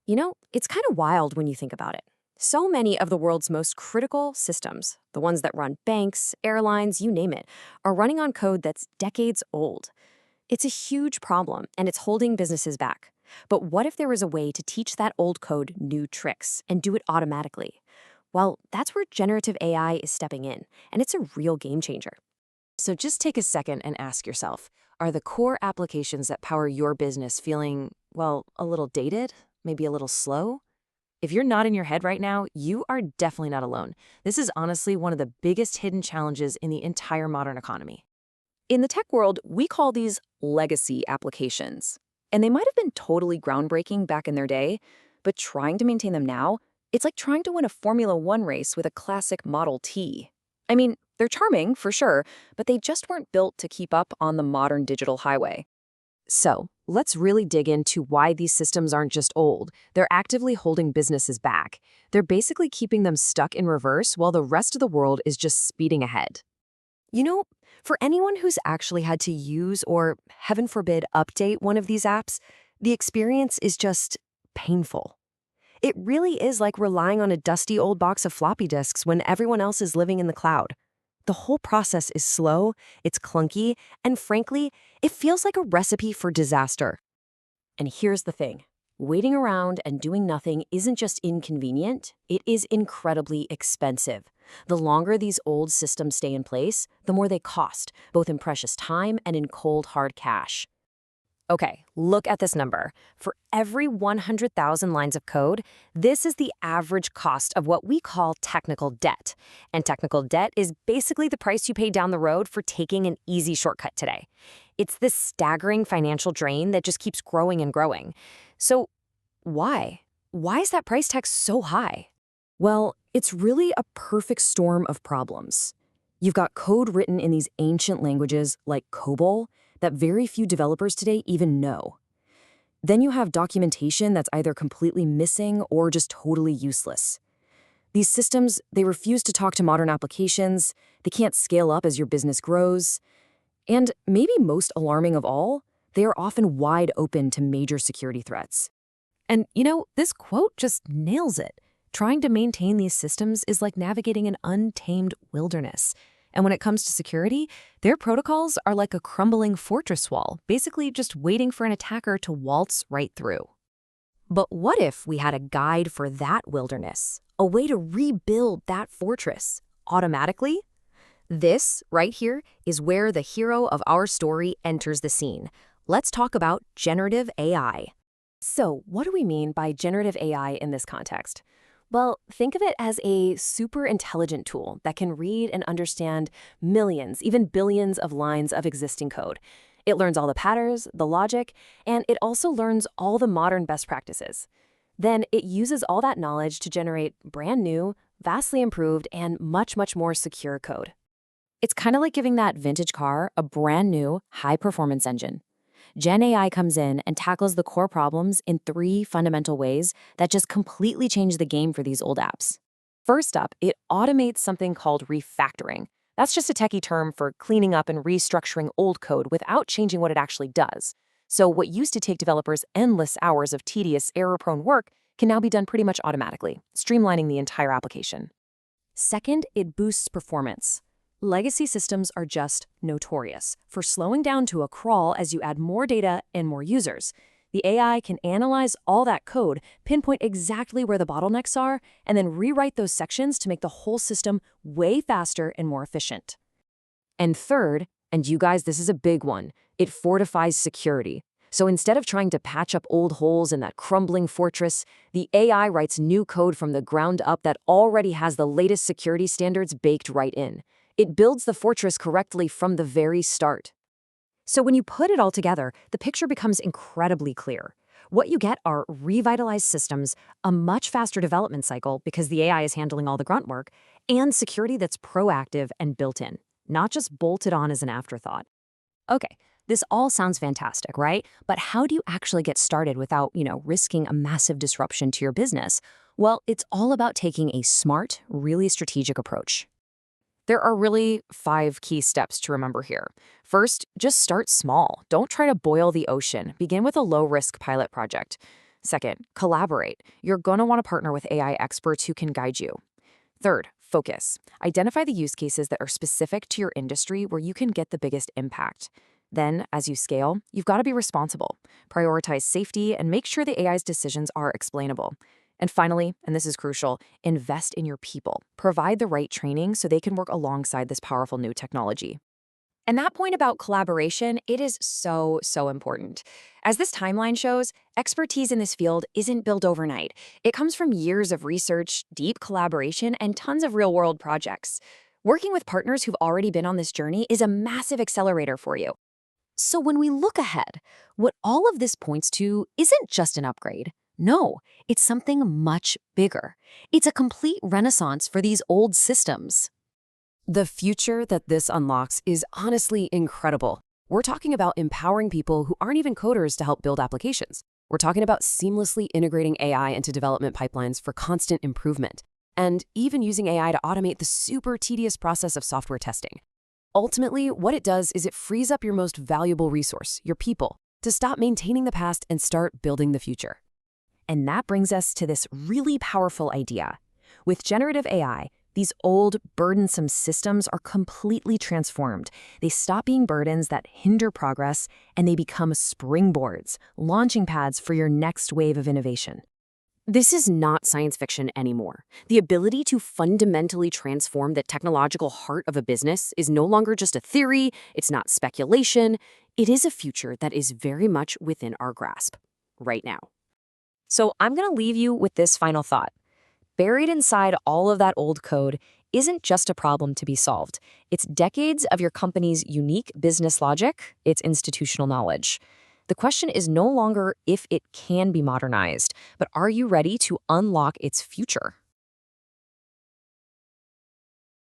It's kind of wild when you think about it. So many of the world's most critical systems, the ones that run banks, airlines, you name it, are running on code that's decades old. It's a huge problem, and it's holding businesses back. But what if there was a way to teach that old code new tricks and do it automatically? Well, that's where generative AI is stepping in, and it's a real game changer. So just take a second and ask yourself, are the core applications that power your business feeling, well, a little dated? Maybe a little slow? If you're not in your head right now, you are definitely not alone. This is honestly one of the biggest hidden challenges in the entire modern economy. In the tech world, we call these legacy applications. And they might have been totally groundbreaking back in their day, but trying to maintain them now, it's like trying to win a Formula One race with a classic Model T. I mean, they're charming, for sure, but they just weren't built to keep up on the modern digital highway. So, let's really dig into why these systems aren't just old. They're actively holding businesses back. They're basically keeping them stuck in reverse while the rest of the world is just speeding ahead. You know, for anyone who's actually had to use or, heaven forbid, update one of these apps, the experience is just painful. It really is like relying on a dusty old box of floppy disks when everyone else is living in the cloud. The whole process is slow, it's clunky, and frankly, it feels like a recipe for disaster. And here's the thing. Waiting around and doing nothing isn't just inconvenient, it is incredibly expensive. The longer these old systems stay in place, the more they cost, both in precious time and in cold, hard cash. Okay, look at this number. For every 100,000 lines of code, this is the average cost of what we call technical debt. And technical debt is basically the price you pay down the road for taking an easy shortcut today. It's this staggering financial drain that just keeps growing and growing. So why? Why is that price tag so high? Well, it's really a perfect storm of problems. You've got code written in these ancient languages like COBOL that very few developers today even know. Then you have documentation that's either completely missing or just totally useless. These systems, they refuse to talk to modern applications, they can't scale up as your business grows, and maybe most alarming of all, they are often wide open to major security threats. And this quote just nails it. Trying to maintain these systems is like navigating an untamed wilderness. And when it comes to security, their protocols are like a crumbling fortress wall, basically just waiting for an attacker to waltz right through. But what if we had a guide for that wilderness? A way to rebuild that fortress automatically? This, right here, is where the hero of our story enters the scene. Let's talk about generative AI. So, what do we mean by generative AI in this context? Well, think of it as a super intelligent tool that can read and understand millions, even billions of lines of existing code. It learns all the patterns, the logic, and it also learns all the modern best practices. Then it uses all that knowledge to generate brand new, vastly improved, and much, much more secure code. It's kind of like giving that vintage car a brand new, high-performance engine. Gen AI comes in and tackles the core problems in 3 fundamental ways that just completely change the game for these old apps. First up, it automates something called refactoring. That's just a techie term for cleaning up and restructuring old code without changing what it actually does. So what used to take developers endless hours of tedious, error-prone work can now be done pretty much automatically, streamlining the entire application. Second, it boosts performance. Legacy systems are just notorious for slowing down to a crawl as you add more data and more users. The AI can analyze all that code, pinpoint exactly where the bottlenecks are, and then rewrite those sections to make the whole system way faster and more efficient. And third, and you guys, this is a big one, it fortifies security. So instead of trying to patch up old holes in that crumbling fortress, the AI writes new code from the ground up that already has the latest security standards baked right in. It builds the fortress correctly from the very start. So when you put it all together, the picture becomes incredibly clear. What you get are revitalized systems, a much faster development cycle because the AI is handling all the grunt work, and security that's proactive and built in, not just bolted on as an afterthought. Okay, this all sounds fantastic, right? But how do you actually get started without, risking a massive disruption to your business? Well, it's all about taking a smart, really strategic approach. There are really 5 key steps to remember here. First, just start small. Don't try to boil the ocean. Begin with a low-risk pilot project. Second, collaborate. You're going to want to partner with AI experts who can guide you. Third, focus. Identify the use cases that are specific to your industry where you can get the biggest impact. Then, as you scale, you've got to be responsible. Prioritize safety and make sure the AI's decisions are explainable. And finally, and this is crucial, invest in your people. Provide the right training so they can work alongside this powerful new technology. And that point about collaboration, it is so, so important. As this timeline shows, expertise in this field isn't built overnight. It comes from years of research, deep collaboration, and tons of real-world projects. Working with partners who've already been on this journey is a massive accelerator for you. So when we look ahead, what all of this points to isn't just an upgrade. No, it's something much bigger. It's a complete renaissance for these old systems. The future that this unlocks is honestly incredible. We're talking about empowering people who aren't even coders to help build applications. We're talking about seamlessly integrating AI into development pipelines for constant improvement, and even using AI to automate the super tedious process of software testing. Ultimately, what it does is it frees up your most valuable resource, your people, to stop maintaining the past and start building the future. And that brings us to this really powerful idea. With generative AI, these old, burdensome systems are completely transformed. They stop being burdens that hinder progress, and they become springboards, launching pads for your next wave of innovation. This is not science fiction anymore. The ability to fundamentally transform the technological heart of a business is no longer just a theory, it's not speculation, it is a future that is very much within our grasp, right now. So I'm going to leave you with this final thought. Buried inside all of that old code isn't just a problem to be solved. It's decades of your company's unique business logic, its institutional knowledge. The question is no longer if it can be modernized, but are you ready to unlock its future?